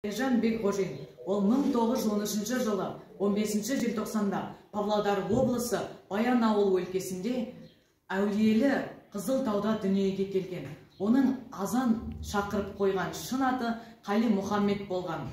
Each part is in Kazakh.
Ержан Бекғожин, ол 1913 жылы 15 желтоқсанда Павлодар облысы Баянауыл өлкесінде әулиелі Қызылтауда дүниеге келген. Оның азан шақырып қойған шын аты Қали Мұхаммед болған.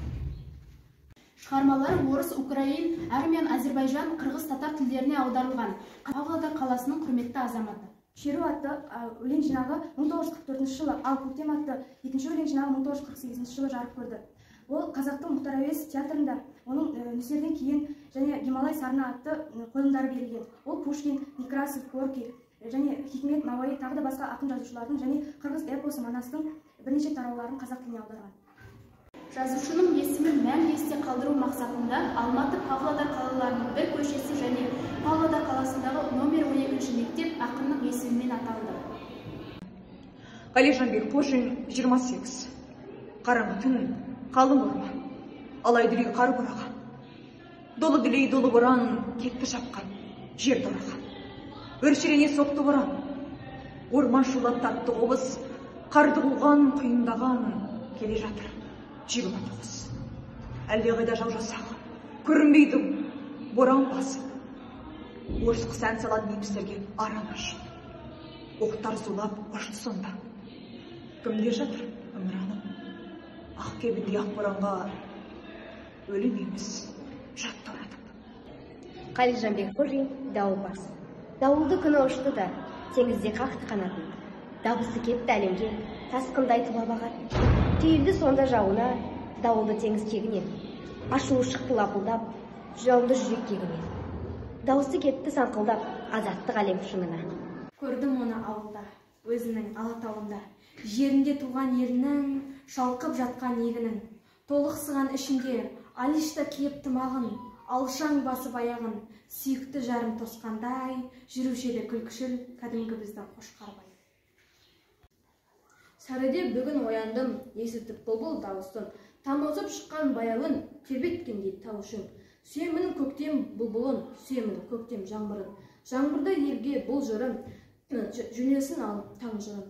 Шығармалары орыс, украин, армян, әзербайжан, қырғыз, татар тілдеріне аударылған. Павлодар қаласының құрметті азаматы. Шеру атты өлең жинағы 1944 жылы, ал Көктем атты екінші өлең жинағы 1948 жылы жарық көрді. Ол қазақтың Мұхтар Әуезов театрында оның Нөсерден кейін және Гималай сарыны атты қойылымдары берілген. Ол Пушкин, Некрасов, Горький және Хикмет, Науаи тағы да басқа ақын жазушылардың және қырғыз эпосы Манастың бірнеше тарауларын қазақ тіліне аударған. Жазушының есімін мәңгі есте қалдыру мақсатында Алматы, Павлодар қалаларының бір көшесі және Павлодар қаласындағы номер 12 мектеп ақынның есімімен аталды. Қалижан Бекғожин, 28. Қараңғы түн, қалың орман, алай дүлей қар бораған. Долы дүлей долы боран кетті шапқан, жер тораған. Өршелене соқты боран, орман шулап татты қобыз, қарды қуған құйындаған келе жатыр. 29. Әлде қайда жау жасағы, көрінбейді боран басып. Орыс қыс ән салады немістерге аран ашып. Оқтар зулап ұшты сонда. Кімде жатыр ымыраным? Ақ кебіндей ақ боранға өлім емес жатты оратып. Қалижан Бекғожин, Дауылпаз. Дауылды күні ұшты да, теңізде қақты қанатын. Дабысы кетті әлемге, тасқындай тұла бағатын. Түйілді сонда жауына, дауылды теңіз кегінен. Ашуы шықты лапылдап, жауынды жүрек кегінен. Дауысы кетті саңқылдап, азаттық әлем шыңына. Көрдім оны ауылда, өзінің алатауында. Жерінде туған елінің, шалқып жатқан егінің. Толықсыған ішінде, алишта киіп тымағын, алшаң басып аяғын. Сүйікті жарым тосқандай, жүрушеді күлкішіл, кәдімгі біздің қошқарбай. Сәріде бүгін ояндым, есітіп бұлбұл дауысын, тамылзып шыққан баяуын, тербеткендей тауышын. Сүйемін көктем бұлбұлын, сүйемін көктем жаңбырын. Жаңбырда елге бұл жырын, жөнесін алып таң жырын.